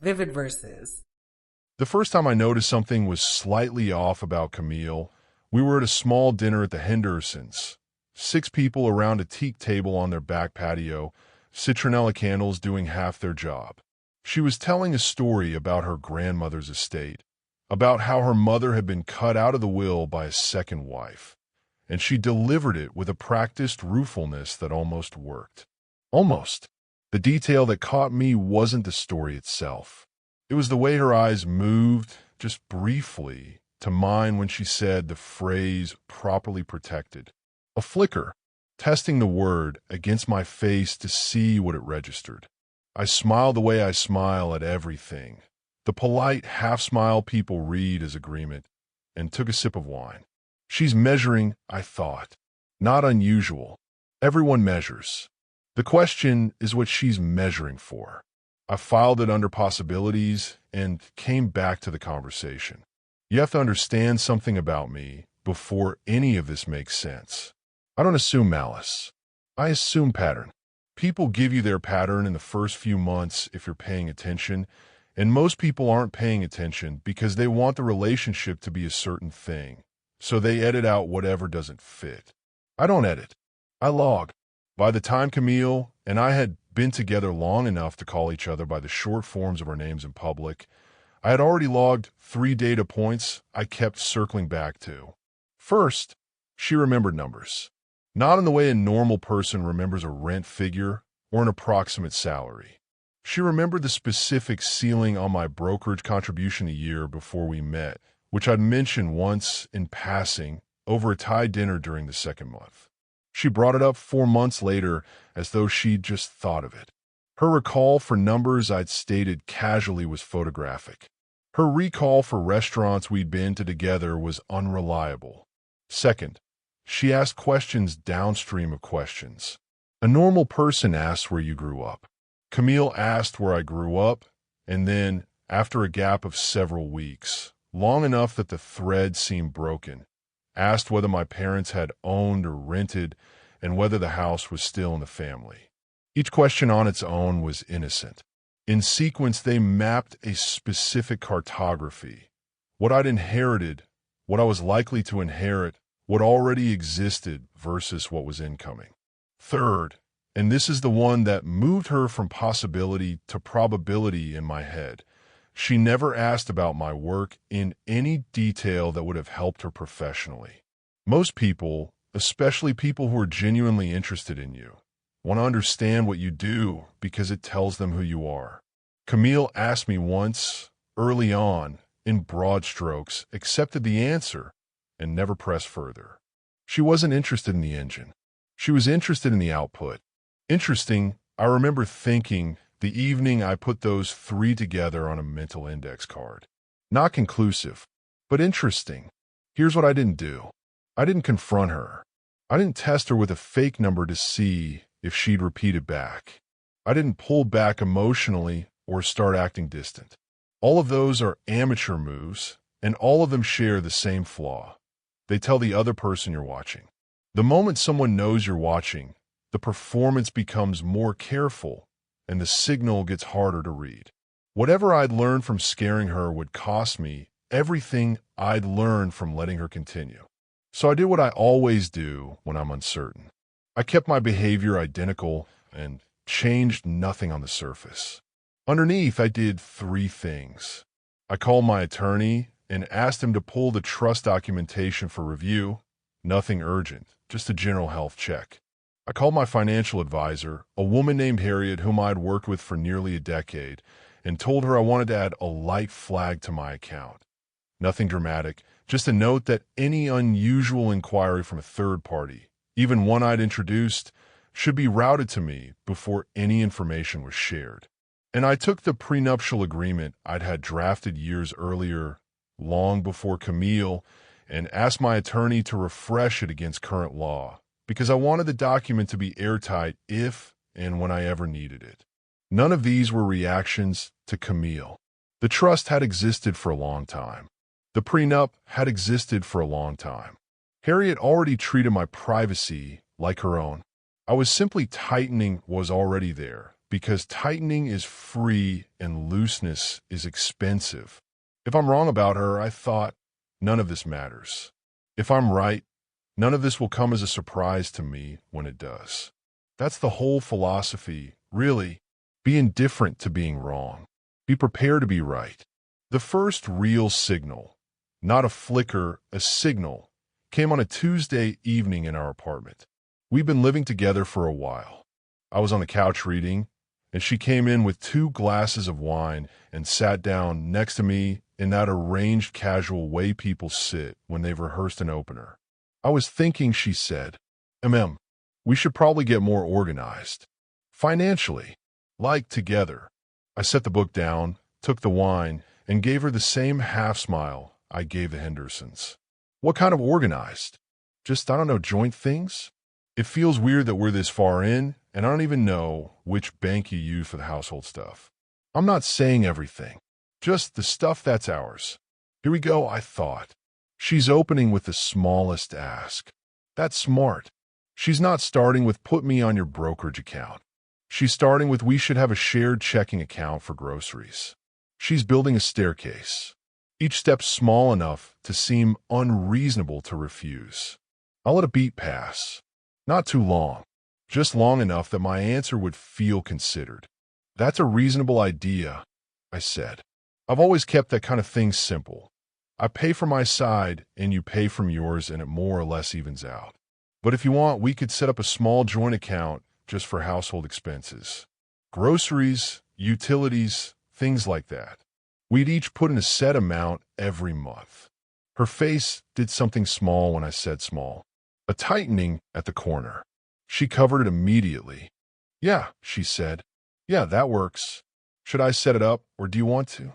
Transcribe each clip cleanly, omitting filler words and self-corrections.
Vivid verses. The first time I noticed something was slightly off about Camille, we were at a small dinner at the Hendersons. 6 people around a teak table on their back patio, citronella candles doing half their job. She was telling a story about her grandmother's estate, about how her mother had been cut out of the will by a second wife, and she delivered it with a practiced ruefulness that almost worked. Almost. The detail that caught me wasn't the story itself. It was the way her eyes moved, just briefly, to mine when she said the phrase properly protected. A flicker, testing the word against my face to see what it registered. I smiled the way I smile at everything, the polite half-smile people read as agreement, and took a sip of wine. She's measuring, I thought. Not unusual. Everyone measures. The question is what she's measuring for. I filed it under possibilities and came back to the conversation. You have to understand something about me before any of this makes sense. I don't assume malice. I assume pattern. People give you their pattern in the first few months if you're paying attention, and most people aren't paying attention because they want the relationship to be a certain thing, so they edit out whatever doesn't fit. I don't edit. I log. By the time Camille and I had been together long enough to call each other by the short forms of our names in public, I had already logged 3 data points I kept circling back to. First, she remembered numbers. Not in the way a normal person remembers a rent figure or an approximate salary. She remembered the specific ceiling on my brokerage contribution a year before we met, which I'd mentioned once in passing over a Thai dinner during the second month. She brought it up 4 months later as though she'd just thought of it. Her recall for numbers I'd stated casually was photographic. Her recall for restaurants we'd been to together was unreliable. Second, she asked questions downstream of questions. A normal person asks where you grew up. Camille asked where I grew up, and then, after a gap of several weeks, long enough that the thread seemed broken, asked whether my parents had owned or rented and whether the house was still in the family. Each question on its own was innocent. In sequence, they mapped a specific cartography. What I'd inherited, what I was likely to inherit, what already existed versus what was incoming. Third, and this is the one that moved her from possibility to probability in my head, she never asked about my work in any detail that would have helped her professionally. Most people, especially people who are genuinely interested in you, want to understand what you do because it tells them who you are. Camille asked me once, early on, in broad strokes, accepted the answer, and never pressed further. She wasn't interested in the engine. She was interested in the output. Interesting, I remember thinking the evening I put those 3 together on a mental index card. Not conclusive, but interesting. Here's what I didn't do. I didn't confront her. I didn't test her with a fake number to see if she'd repeat it back. I didn't pull back emotionally or start acting distant. All of those are amateur moves, and all of them share the same flaw. They tell the other person you're watching. The moment someone knows you're watching, the performance becomes more careful, and the signal gets harder to read. Whatever I'd learned from scaring her would cost me everything I'd learned from letting her continue. So I did what I always do when I'm uncertain. I kept my behavior identical and changed nothing on the surface. Underneath, I did 3 things. I called my attorney and asked him to pull the trust documentation for review. Nothing urgent, just a general health check. I called my financial advisor, a woman named Harriet whom I'd worked with for nearly a decade, and told her I wanted to add a light flag to my account. Nothing dramatic, just a note that any unusual inquiry from a third party, even one I'd introduced, should be routed to me before any information was shared. And I took the prenuptial agreement I'd had drafted years earlier, long before Camille, and asked my attorney to refresh it against current law, because I wanted the document to be airtight if and when I ever needed it. None of these were reactions to Camille. The trust had existed for a long time. The prenup had existed for a long time. Harriet already treated my privacy like her own. I was simply tightening what was already there, because tightening is free and looseness is expensive. If I'm wrong about her, I thought, none of this matters. If I'm right, none of this will come as a surprise to me when it does. That's the whole philosophy, really. Be indifferent to being wrong. Be prepared to be right. The first real signal, not a flicker, a signal, came on a Tuesday evening in our apartment. We'd been living together for a while. I was on the couch reading, and she came in with 2 glasses of wine and sat down next to me in that arranged casual way people sit when they've rehearsed an opener. I was thinking, she said, we should probably get more organized. Financially. Like together. I set the book down, took the wine, and gave her the same half-smile I gave the Hendersons. What kind of organized? Just, I don't know, joint things? It feels weird that we're this far in, and I don't even know which bank you use for the household stuff. I'm not saying everything. Just the stuff that's ours. Here we go, I thought. She's opening with the smallest ask. That's smart. She's not starting with put me on your brokerage account. She's starting with we should have a shared checking account for groceries. She's building a staircase. Each step small enough to seem unreasonable to refuse. I'll let a beat pass. Not too long. Just long enough that my answer would feel considered. That's a reasonable idea, I said. I've always kept that kind of thing simple. I pay for my side and you pay from yours and it more or less evens out. But if you want, we could set up a small joint account just for household expenses. Groceries, utilities, things like that. We'd each put in a set amount every month. Her face did something small when I said small. A tightening at the corner. She covered it immediately. Yeah, she said. Yeah, that works. Should I set it up, or do you want to?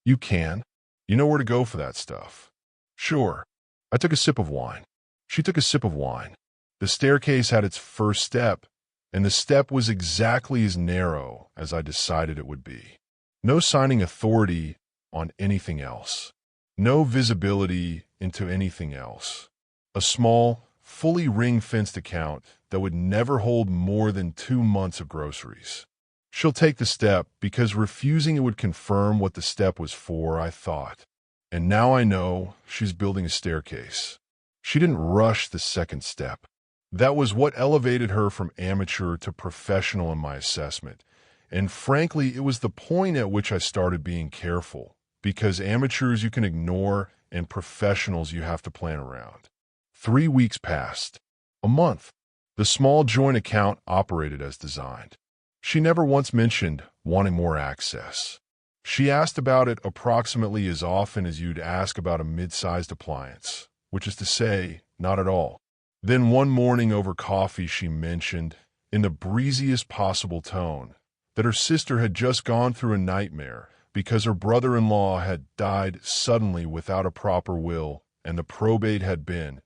You can. You know where to go for that stuff. Sure. I took a sip of wine. She took a sip of wine. The staircase had its first step, and the step was exactly as narrow as I decided it would be. No signing authority on anything else. No visibility into anything else. A small, fully ring-fenced account that would never hold more than 2 months of groceries. She'll take the step because refusing it would confirm what the step was for, I thought. And now I know she's building a staircase. She didn't rush the second step. That was what elevated her from amateur to professional in my assessment. And frankly, it was the point at which I started being careful, because amateurs you can ignore and professionals you have to plan around. 3 weeks passed. A month. The small joint account operated as designed. She never once mentioned wanting more access. She asked about it approximately as often as you'd ask about a mid-sized appliance, which is to say, not at all. Then one morning over coffee she mentioned, in the breeziest possible tone, that her sister had just gone through a nightmare because her brother-in-law had died suddenly without a proper will, and the probate had been,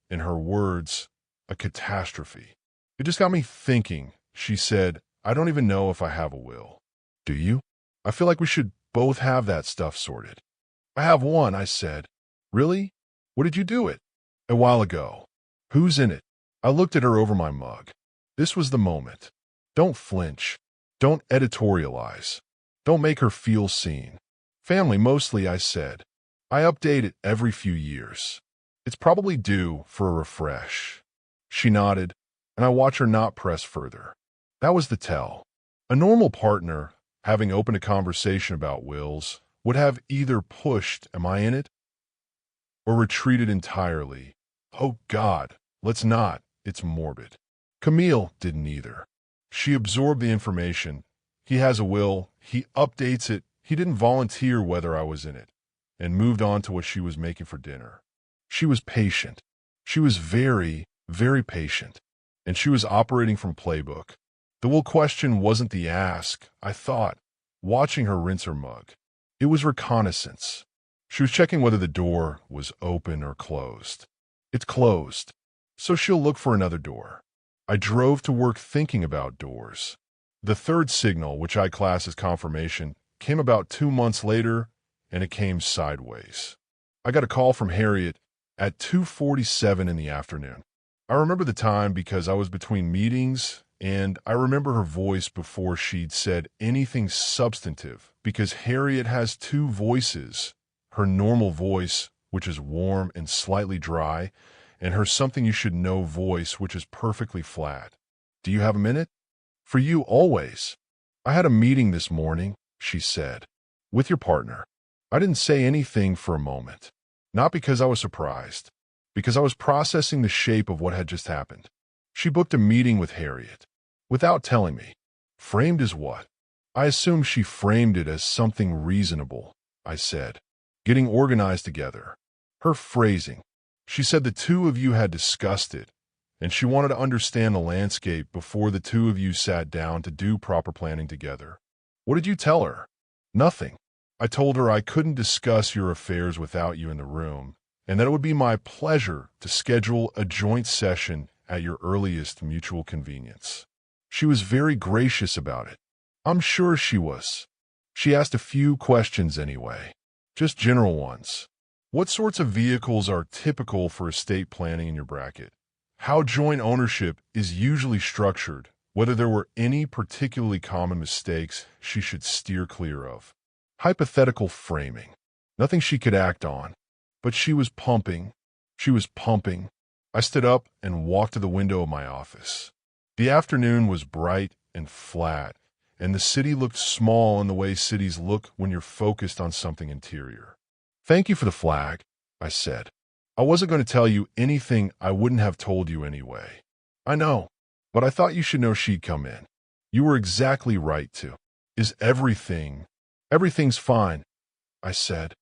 in her words, a catastrophe. It just got me thinking, she said, I don't even know if I have a will. Do you? I feel like we should both have that stuff sorted. I have one, I said. Really? What did you do it? A while ago. Who's in it? I looked at her over my mug. This was the moment. Don't flinch. Don't editorialize. Don't make her feel seen. Family mostly, I said. I update it every few years. It's probably due for a refresh. She nodded, and I watched her not press further. That was the tell. A normal partner, having opened a conversation about wills, would have either pushed, am I in it? Or retreated entirely. Oh God, let's not, it's morbid. Camille didn't either. She absorbed the information. He has a will, he updates it, he didn't volunteer whether I was in it, and moved on to what she was making for dinner. She was patient. She was very, very patient. And she was operating from playbook. The will question wasn't the ask, I thought, watching her rinse her mug. It was reconnaissance. She was checking whether the door was open or closed. It's closed, so she'll look for another door. I drove to work thinking about doors. The third signal, which I class as confirmation, came about 2 months later, and it came sideways. I got a call from Harriet at 2:47 in the afternoon. I remember the time because I was between meetings and I remember her voice before she'd said anything substantive, because Harriet has two voices, her normal voice, which is warm and slightly dry, and her something you should know voice, which is perfectly flat. Do you have a minute? For you, always. I had a meeting this morning, she said, with your partner. I didn't say anything for a moment. Not because I was surprised, because I was processing the shape of what had just happened. She booked a meeting with Harriet, without telling me. Framed as what? I assumed she framed it as something reasonable, I said. Getting organized together. Her phrasing. She said the two of you had discussed it, and she wanted to understand the landscape before the two of you sat down to do proper planning together. What did you tell her? Nothing. I told her I couldn't discuss your affairs without you in the room, and that it would be my pleasure to schedule a joint session at your earliest mutual convenience. She was very gracious about it. I'm sure she was. She asked a few questions anyway, just general ones. What sorts of vehicles are typical for estate planning in your bracket? How joint ownership is usually structured, whether there were any particularly common mistakes she should steer clear of. Hypothetical framing. Nothing she could act on. But she was pumping. She was pumping. I stood up and walked to the window of my office. The afternoon was bright and flat, and the city looked small in the way cities look when you're focused on something interior. Thank you for the flag, I said. I wasn't going to tell you anything I wouldn't have told you anyway. I know, but I thought you should know she'd come in. You were exactly right to. Is everything... Everything's fine, I said.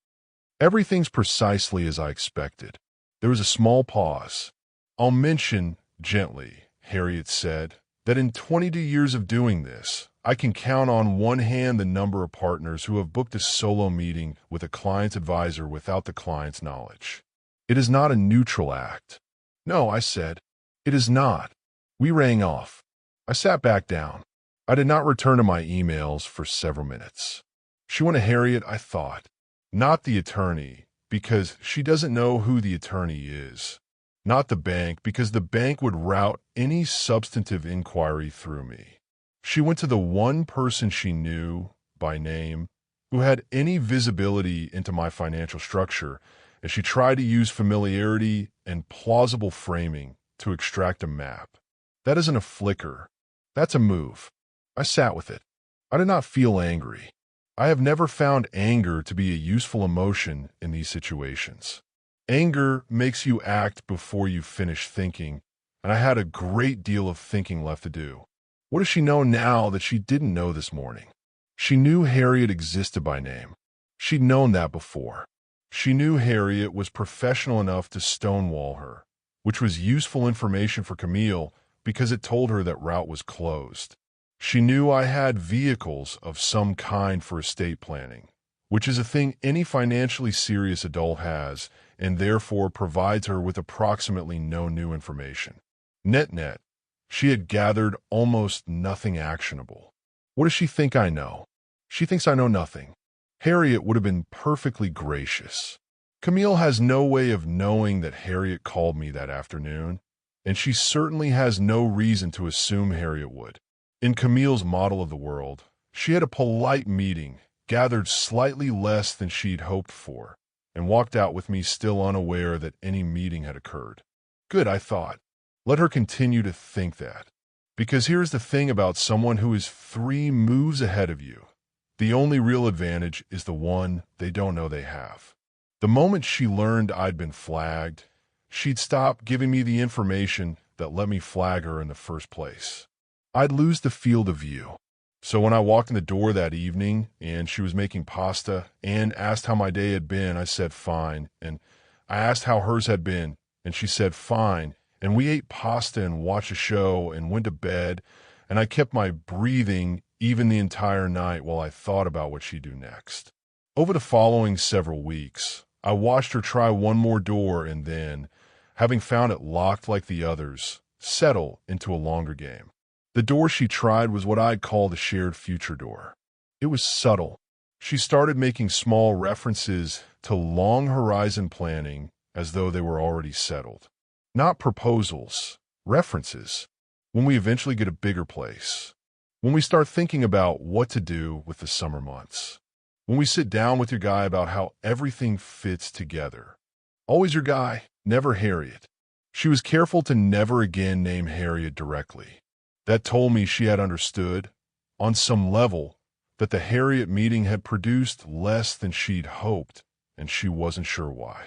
Everything's precisely as I expected. There was a small pause. I'll mention, gently, Harriet said, that in 22 years of doing this, I can count on one hand the number of partners who have booked a solo meeting with a client's advisor without the client's knowledge. It is not a neutral act. No, I said. It is not. We rang off. I sat back down. I did not return to my emails for several minutes. She went to Harriet, I thought. Not the attorney, because she doesn't know who the attorney is. Not the bank, because the bank would route any substantive inquiry through me. She went to the one person she knew, by name, who had any visibility into my financial structure, and she tried to use familiarity and plausible framing to extract a map. That isn't a flicker. That's a move. I sat with it. I did not feel angry. I have never found anger to be a useful emotion in these situations. Anger makes you act before you finish thinking, and I had a great deal of thinking left to do. What does she know now that she didn't know this morning? She knew Harriet existed by name. She'd known that before. She knew Harriet was professional enough to stonewall her, which was useful information for Camille because it told her that route was closed. She knew I had vehicles of some kind for estate planning, which is a thing any financially serious adult has and therefore provides her with approximately no new information. Net-net, she had gathered almost nothing actionable. What does she think I know? She thinks I know nothing. Harriet would have been perfectly gracious. Camille has no way of knowing that Harriet called me that afternoon, and she certainly has no reason to assume Harriet would. In Camille's model of the world, she had a polite meeting, gathered slightly less than she'd hoped for, and walked out with me still unaware that any meeting had occurred. Good, I thought. Let her continue to think that. Because here's the thing about someone who is 3 moves ahead of you. The only real advantage is the one they don't know they have. The moment she learned I'd been flagged, she'd stop giving me the information that let me flag her in the first place. I'd lose the field of view. So when I walked in the door that evening and she was making pasta and asked how my day had been, I said fine. And I asked how hers had been, and she said fine. And we ate pasta and watched a show and went to bed, and I kept my breathing even the entire night while I thought about what she'd do next. Over the following several weeks, I watched her try one more door and then, having found it locked like the others, settle into a longer game. The door she tried was what I'd call the shared future door. It was subtle. She started making small references to long horizon planning as though they were already settled. Not proposals, references. when we eventually get a bigger place, when we start thinking about what to do with the summer months, when we sit down with your guy about how everything fits together. Always your guy, never Harriet. She was careful to never again name Harriet directly. That told me she had understood, on some level, that the Harriet meeting had produced less than she'd hoped, and she wasn't sure why.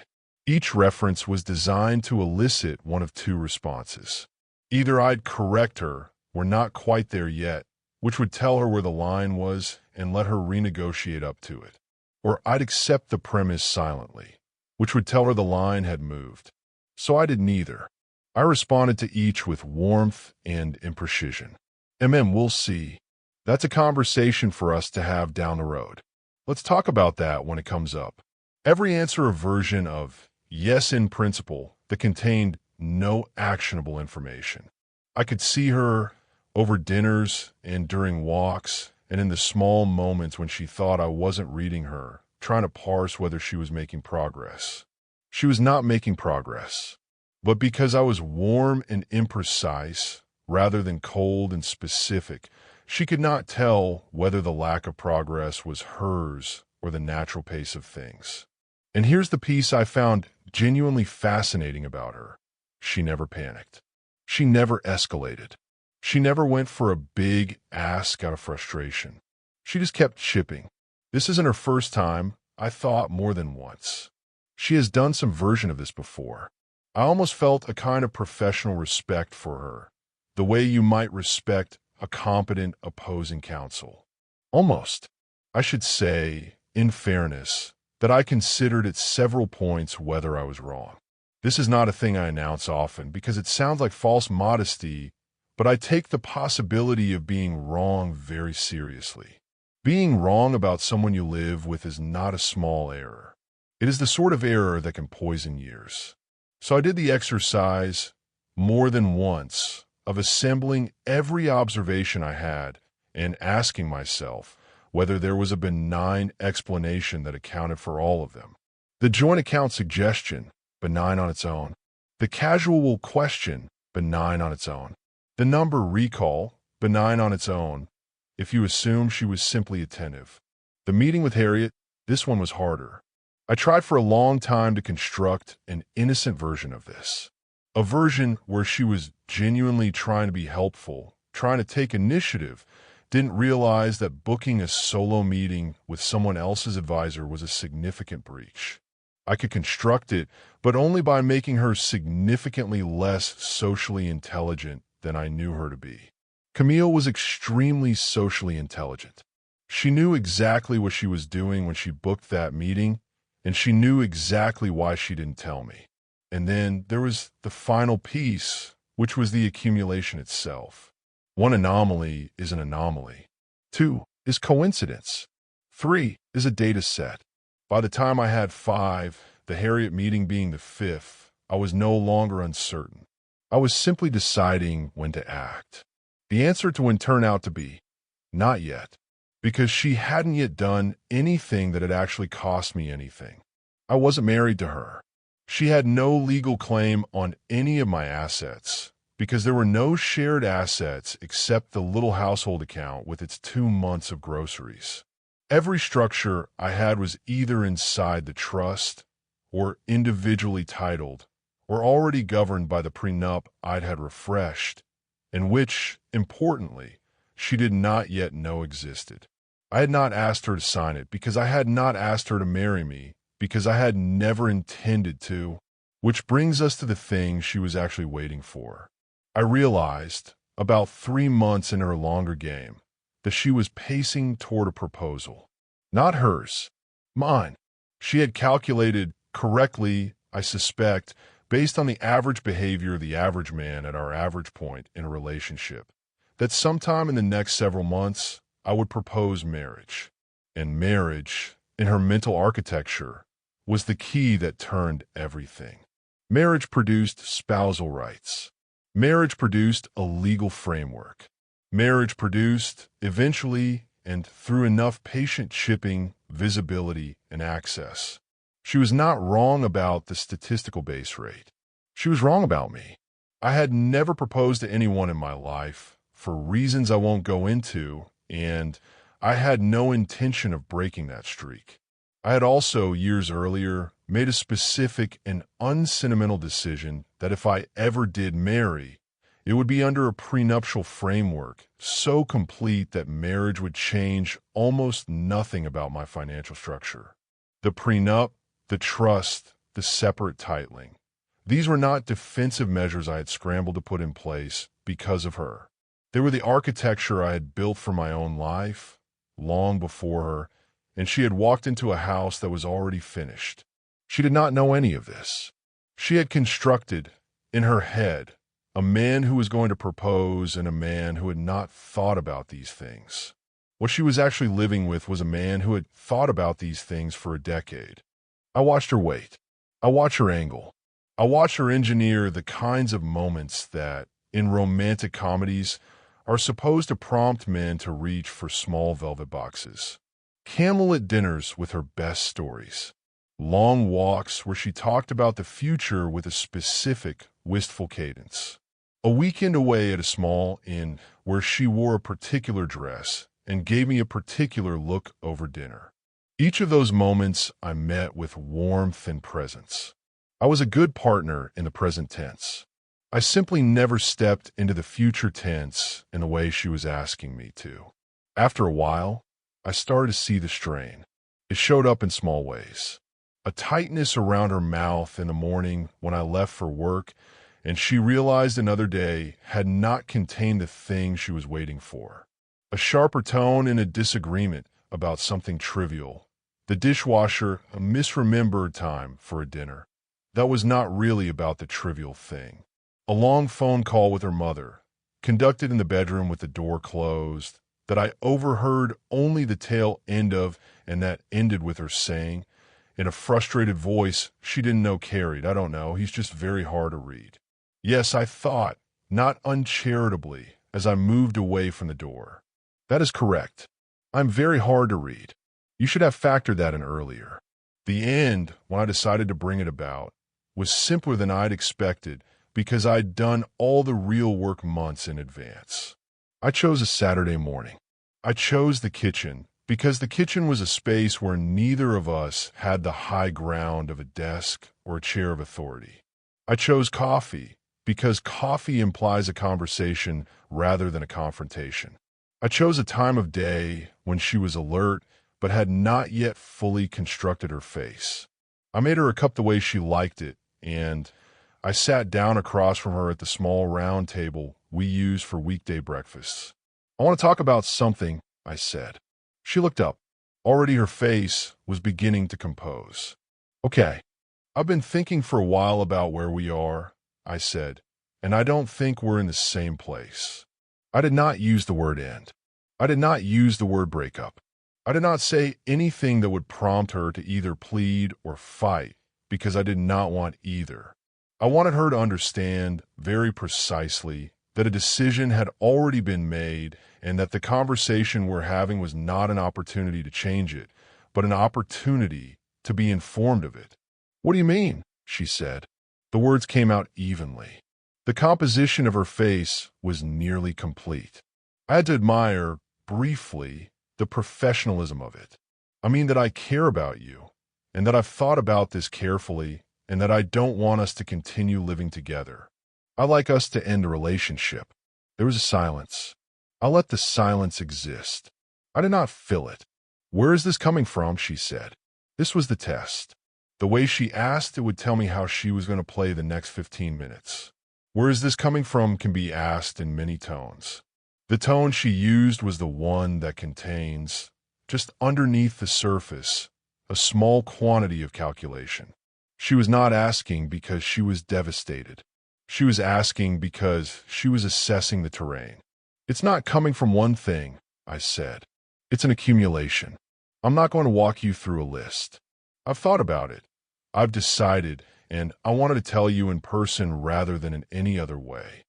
Each reference was designed to elicit one of two responses. Either I'd correct her, we're not quite there yet, which would tell her where the line was and let her renegotiate up to it, or I'd accept the premise silently, which would tell her the line had moved. So I did neither. I responded to each with warmth and imprecision. We'll see. That's a conversation for us to have down the road. Let's talk about that when it comes up. Every answer a version of yes in principle that contained no actionable information. I could see her over dinners and during walks and in the small moments when she thought I wasn't reading her, trying to parse whether she was making progress. She was not making progress, but because I was warm and imprecise rather than cold and specific, she could not tell whether the lack of progress was hers or the natural pace of things. And here's the piece I found genuinely fascinating about her. She never panicked. She never escalated. She never went for a big ask out of frustration. She just kept chipping. This isn't her first time, I thought more than once. She has done some version of this before. I almost felt a kind of professional respect for her, the way you might respect a competent opposing counsel. Almost. I should say, in fairness, that I considered at several points whether I was wrong. This is not a thing I announce often because it sounds like false modesty, but I take the possibility of being wrong very seriously. Being wrong about someone you live with is not a small error. It is the sort of error that can poison years. So I did the exercise more than once of assembling every observation I had and asking myself whether there was a benign explanation that accounted for all of them. The joint account suggestion, benign on its own. The casual question, benign on its own. The number recall, benign on its own, if you assume she was simply attentive. The meeting with Harriet, this one was harder. I tried for a long time to construct an innocent version of this. A version where she was genuinely trying to be helpful, trying to take initiative, didn't realize that booking a solo meeting with someone else's advisor was a significant breach. I could construct it, but only by making her significantly less socially intelligent than I knew her to be. Camille was extremely socially intelligent. She knew exactly what she was doing when she booked that meeting, and she knew exactly why she didn't tell me. And then there was the final piece, which was the accumulation itself. One anomaly is an anomaly. 2 is coincidence. 3 is a data set. By the time I had 5, the Harriet meeting being the 5th, I was no longer uncertain. I was simply deciding when to act. The answer to when turned out to be, not yet, because she hadn't yet done anything that had actually cost me anything. I wasn't married to her. She had no legal claim on any of my assets, because there were no shared assets except the little household account with its 2 months of groceries. Every structure I had was either inside the trust or individually titled or already governed by the prenup I'd had refreshed, and which, importantly, she did not yet know existed. I had not asked her to sign it because I had not asked her to marry me, because I had never intended to, which brings us to the thing she was actually waiting for. I realized, about 3 months in her longer game, that she was pacing toward a proposal. Not hers, mine. She had calculated correctly, I suspect, based on the average behavior of the average man at our average point in a relationship, that sometime in the next several months, I would propose marriage. And marriage, in her mental architecture, was the key that turned everything. Marriage produced spousal rights. Marriage produced a legal framework. Marriage produced, eventually, and through enough patient chipping, visibility, and access. She was not wrong about the statistical base rate. She was wrong about me. I had never proposed to anyone in my life, for reasons I won't go into, and I had no intention of breaking that streak. I had also, years earlier, made a specific and unsentimental decision that if I ever did marry, it would be under a prenuptial framework so complete that marriage would change almost nothing about my financial structure. The prenup, the trust, the separate titling. These were not defensive measures I had scrambled to put in place because of her. They were the architecture I had built for my own life, long before her, and she had walked into a house that was already finished. She did not know any of this. She had constructed, in her head, a man who was going to propose and a man who had not thought about these things. What she was actually living with was a man who had thought about these things for a decade. I watched her wait. I watched her angle. I watched her engineer the kinds of moments that, in romantic comedies, are supposed to prompt men to reach for small velvet boxes. Candlelit dinners with her best stories. Long walks where she talked about the future with a specific, wistful cadence. A weekend away at a small inn where she wore a particular dress and gave me a particular look over dinner. Each of those moments I met with warmth and presence. I was a good partner in the present tense. I simply never stepped into the future tense in the way she was asking me to. After a while, I started to see the strain. It showed up in small ways. A tightness around her mouth in the morning when I left for work, and she realized another day had not contained the thing she was waiting for. A sharper tone in a disagreement about something trivial. The dishwasher, a misremembered time for a dinner. That was not really about the trivial thing. A long phone call with her mother, conducted in the bedroom with the door closed, that I overheard only the tail end of, and that ended with her saying, in a frustrated voice she didn't know carried, "I don't know, he's just very hard to read." Yes, I thought, not uncharitably, as I moved away from the door. That is correct. I'm very hard to read. You should have factored that in earlier. The end, when I decided to bring it about, was simpler than I'd expected because I'd done all the real work months in advance. I chose a Saturday morning. I chose the kitchen because the kitchen was a space where neither of us had the high ground of a desk or a chair of authority. I chose coffee because coffee implies a conversation rather than a confrontation. I chose a time of day when she was alert but had not yet fully constructed her face. I made her a cup the way she liked it, and I sat down across from her at the small round table we use for weekday breakfasts. "I want to talk about something," I said. She looked up. Already her face was beginning to compose. "Okay, I've been thinking for a while about where we are," I said, "and I don't think we're in the same place." I did not use the word end. I did not use the word breakup. I did not say anything that would prompt her to either plead or fight, because I did not want either. I wanted her to understand very precisely that a decision had already been made and that the conversation we're having was not an opportunity to change it, but an opportunity to be informed of it. "What do you mean?" she said. The words came out evenly. The composition of her face was nearly complete. I had to admire, briefly, the professionalism of it. "I mean that I care about you, and that I've thought about this carefully, and that I don't want us to continue living together. I like us to end the relationship." There was a silence. I let the silence exist. I did not fill it. "Where is this coming from?" she said. This was the test. The way she asked it would tell me how she was going to play the next 15 minutes. "Where is this coming from?" can be asked in many tones. The tone she used was the one that contains, just underneath the surface, a small quantity of calculation. She was not asking because she was devastated. She was asking because she was assessing the terrain. "It's not coming from one thing," I said. "It's an accumulation. I'm not going to walk you through a list. I've thought about it. I've decided, and I wanted to tell you in person rather than in any other way."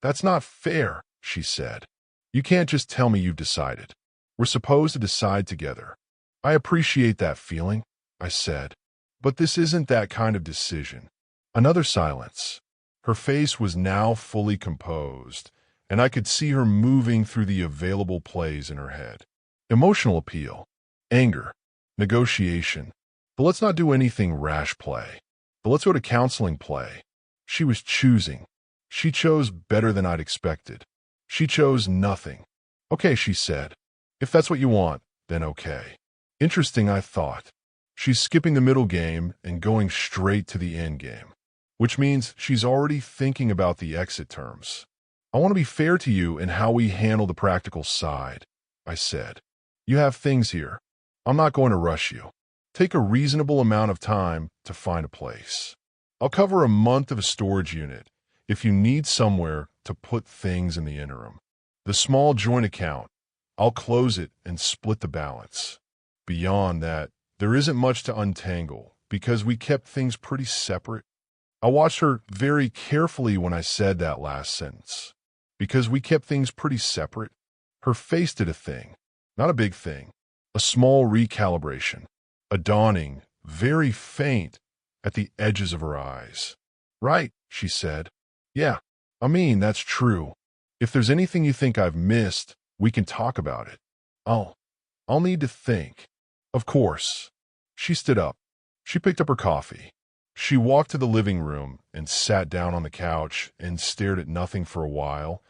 "That's not fair," she said. "You can't just tell me you've decided. We're supposed to decide together." "I appreciate that feeling," I said, "but this isn't that kind of decision." Another silence. Her face was now fully composed, and I could see her moving through the available plays in her head. Emotional appeal, anger, negotiation. But let's not do anything rash play. But let's go to counseling play. She was choosing. She chose better than I'd expected. She chose nothing. Okay, she said. If that's what you want, then okay. Interesting, I thought. She's skipping the middle game and going straight to the end game, which means she's already thinking about the exit terms. I want to be fair to you in how we handle the practical side, I said. You have things here. I'm not going to rush you. Take a reasonable amount of time to find a place. I'll cover a month of a storage unit if you need somewhere to put things in the interim. The small joint account, I'll close it and split the balance. Beyond that, there isn't much to untangle because we kept things pretty separate. I watched her very carefully when I said that last sentence. Because we kept things pretty separate. Her face did a thing, not a big thing, a small recalibration, a dawning, very faint, at the edges of her eyes. Right, she said. Yeah, I mean, that's true. If there's anything you think I've missed, we can talk about it. I'll need to think. Of course. She stood up. She picked up her coffee. She walked to the living room and sat down on the couch and stared at nothing for a while,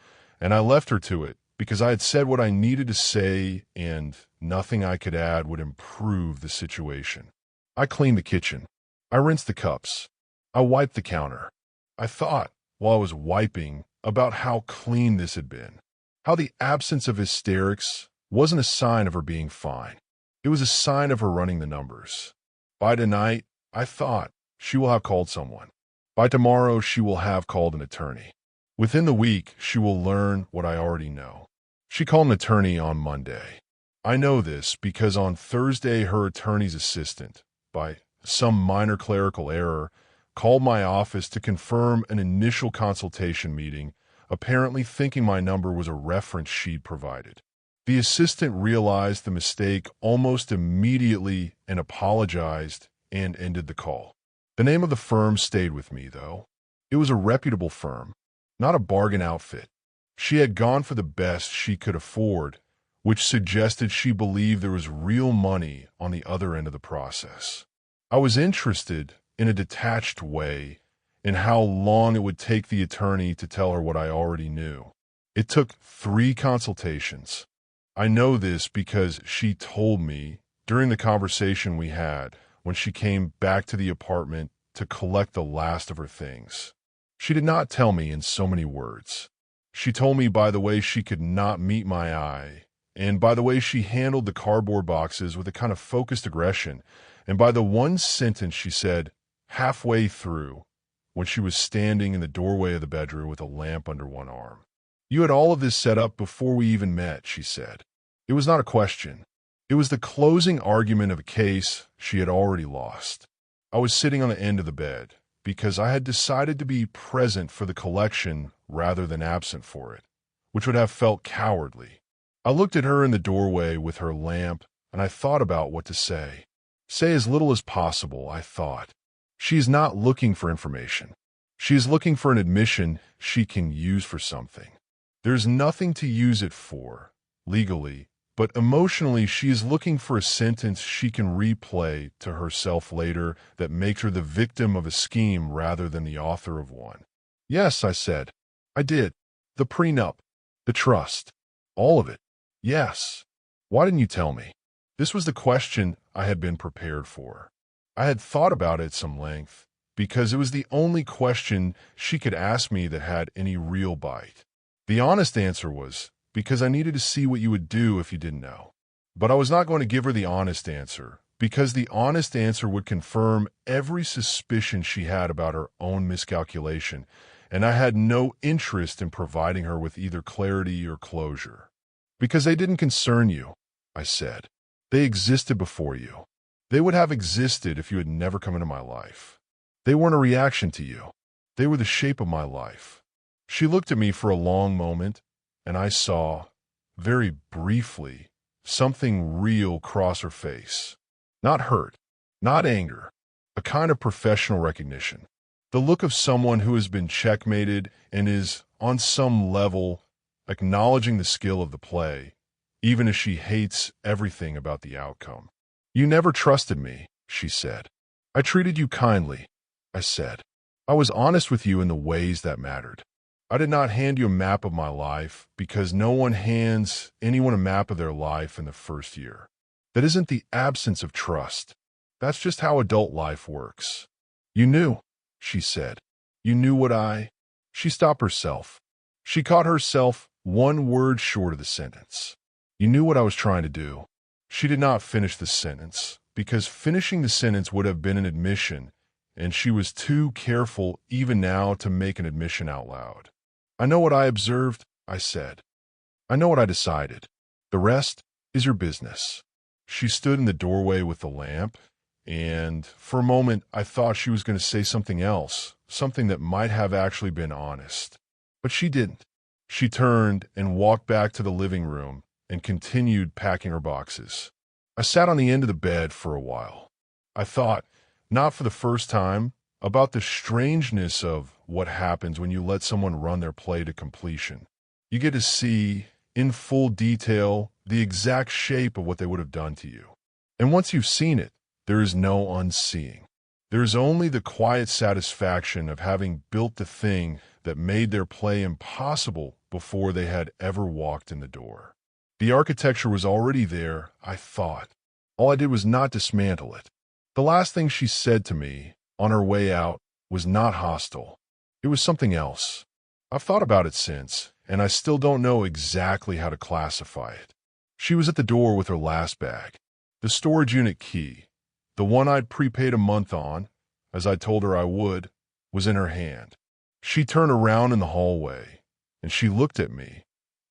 and I left her to it because I had said what I needed to say and nothing I could add would improve the situation. I cleaned the kitchen. I rinsed the cups. I wiped the counter. I thought, while I was wiping, about how clean this had been, how the absence of hysterics wasn't a sign of her being fine. It was a sign of her running the numbers. By tonight, I thought, she will have called someone. By tomorrow, she will have called an attorney. Within the week, she will learn what I already know. She called an attorney on Monday. I know this because on Thursday, her attorney's assistant, by some minor clerical error, called my office to confirm an initial consultation meeting, apparently thinking my number was a reference she'd provided. The assistant realized the mistake almost immediately and apologized and ended the call. The name of the firm stayed with me, though. It was a reputable firm, not a bargain outfit. She had gone for the best she could afford, which suggested she believed there was real money on the other end of the process. I was interested, in a detached way, in how long it would take the attorney to tell her what I already knew. It took 3 consultations. I know this because she told me during the conversation we had when she came back to the apartment to collect the last of her things. She did not tell me in so many words. She told me by the way she could not meet my eye, and by the way she handled the cardboard boxes with a kind of focused aggression, and by the one sentence she said halfway through when she was standing in the doorway of the bedroom with a lamp under one arm. You had all of this set up before we even met, she said. It was not a question. It was the closing argument of a case she had already lost. I was sitting on the end of the bed because I had decided to be present for the collection rather than absent for it, which would have felt cowardly. I looked at her in the doorway with her lamp, and I thought about what to say. Say as little as possible, I thought. She is not looking for information. She is looking for an admission she can use for something. There's nothing to use it for, legally, but emotionally she is looking for a sentence she can replay to herself later that makes her the victim of a scheme rather than the author of one. Yes, I said. I did. The prenup. The trust. All of it. Yes. Why didn't you tell me? This was the question I had been prepared for. I had thought about it at some length, because it was the only question she could ask me that had any real bite. The honest answer was, because I needed to see what you would do if you didn't know. But I was not going to give her the honest answer, because the honest answer would confirm every suspicion she had about her own miscalculation, and I had no interest in providing her with either clarity or closure. Because they didn't concern you, I said. They existed before you. They would have existed if you had never come into my life. They weren't a reaction to you. They were the shape of my life. She looked at me for a long moment, and I saw, very briefly, something real cross her face. Not hurt, not anger, a kind of professional recognition. The look of someone who has been checkmated and is, on some level, acknowledging the skill of the play, even as she hates everything about the outcome. "You never trusted me," she said. "I treated you kindly," I said. "I was honest with you in the ways that mattered. I did not hand you a map of my life because no one hands anyone a map of their life in the first year. That isn't the absence of trust. That's just how adult life works." "You knew," she said. "You knew what I—" She stopped herself. She caught herself one word short of the sentence. "You knew what I was trying to do." She did not finish the sentence, because finishing the sentence would have been an admission, and she was too careful even now to make an admission out loud. "I know what I observed," I said. "I know what I decided. The rest is your business." She stood in the doorway with the lamp, and for a moment I thought she was going to say something else, something that might have actually been honest. But she didn't. She turned and walked back to the living room and continued packing her boxes. I sat on the end of the bed for a while. I thought, not for the first time, about the strangeness of what happens when you let someone run their play to completion. You get to see, in full detail, the exact shape of what they would have done to you. And once you've seen it, there is no unseeing. There is only the quiet satisfaction of having built the thing that made their play impossible before they had ever walked in the door. The architecture was already there, I thought. All I did was not dismantle it. The last thing she said to me, on her way out, was not hostile. It was something else. I've thought about it since, and I still don't know exactly how to classify it. She was at the door with her last bag. The storage unit key, the one I'd prepaid a month on, as I told her I would, was in her hand. She turned around in the hallway, and she looked at me,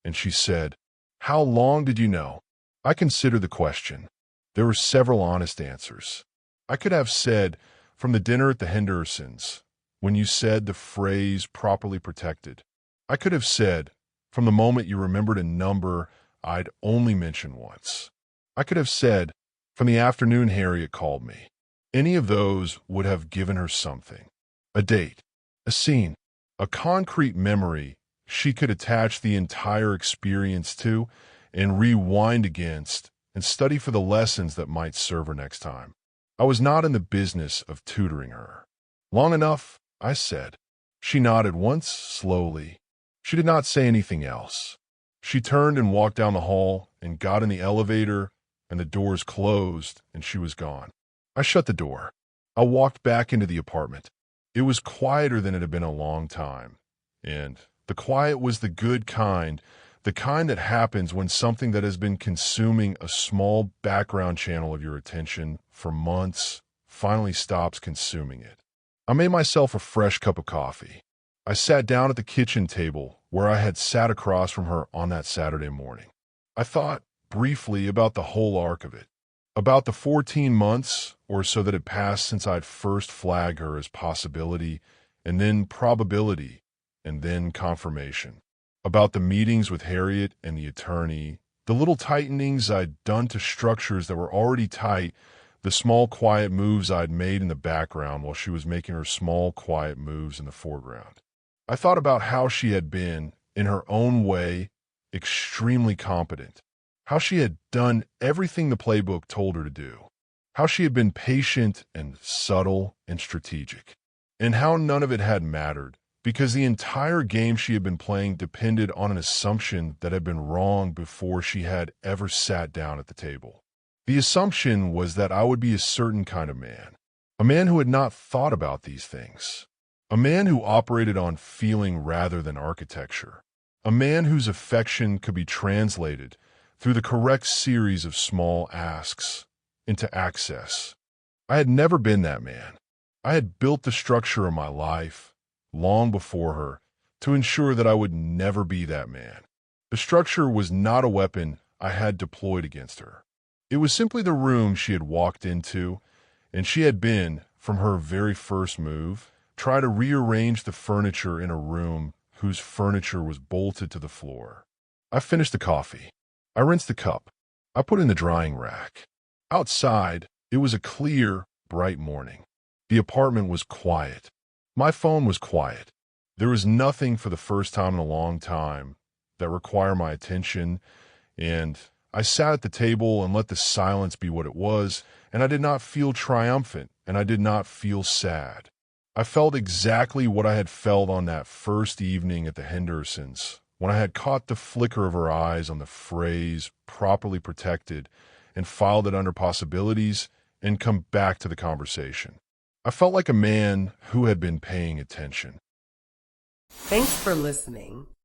and she said, "How long did you know?" I considered the question. There were several honest answers. I could have said, from the dinner at the Hendersons, when you said the phrase "properly protected." I could have said, from the moment you remembered a number I'd only mentioned once. I could have said, from the afternoon Harriet called me. Any of those would have given her something. A date, a scene, a concrete memory she could attach the entire experience to and rewind against and study for the lessons that might serve her next time. I was not in the business of tutoring her. "Long enough," I said. She nodded once, slowly. She did not say anything else. She turned and walked down the hall and got in the elevator, and the doors closed, and she was gone. I shut the door. I walked back into the apartment. It was quieter than it had been a long time, and the quiet was the good kind, the kind that happens when something that has been consuming a small background channel of your attention for months finally stops consuming it. I made myself a fresh cup of coffee. I sat down at the kitchen table where I had sat across from her on that Saturday morning. I thought briefly about the whole arc of it, about the 14 months or so that had passed since I'd first flagged her as possibility, and then probability, and then confirmation, about the meetings with Harriet and the attorney, the little tightenings I'd done to structures that were already tight, the small quiet moves I'd made in the background while she was making her small quiet moves in the foreground. I thought about how she had been, in her own way, extremely competent, how she had done everything the playbook told her to do, how she had been patient and subtle and strategic, and how none of it had mattered, because the entire game she had been playing depended on an assumption that had been wrong before she had ever sat down at the table. The assumption was that I would be a certain kind of man, a man who had not thought about these things, a man who operated on feeling rather than architecture, a man whose affection could be translated through the correct series of small asks into access. I had never been that man. I had built the structure of my life, long before her, to ensure that I would never be that man. The structure was not a weapon I had deployed against her. It was simply the room she had walked into, and she had been, from her very first move, try to rearrange the furniture in a room whose furniture was bolted to the floor. I finished the coffee. I rinsed the cup. I put it in the drying rack. Outside, it was a clear, bright morning. The apartment was quiet. My phone was quiet. There was nothing for the first time in a long time that required my attention, and I sat at the table and let the silence be what it was, and I did not feel triumphant, and I did not feel sad. I felt exactly what I had felt on that first evening at the Hendersons, when I had caught the flicker of her eyes on the phrase properly protected and filed it under possibilities and come back to the conversation. I felt like a man who had been paying attention. Thanks for listening.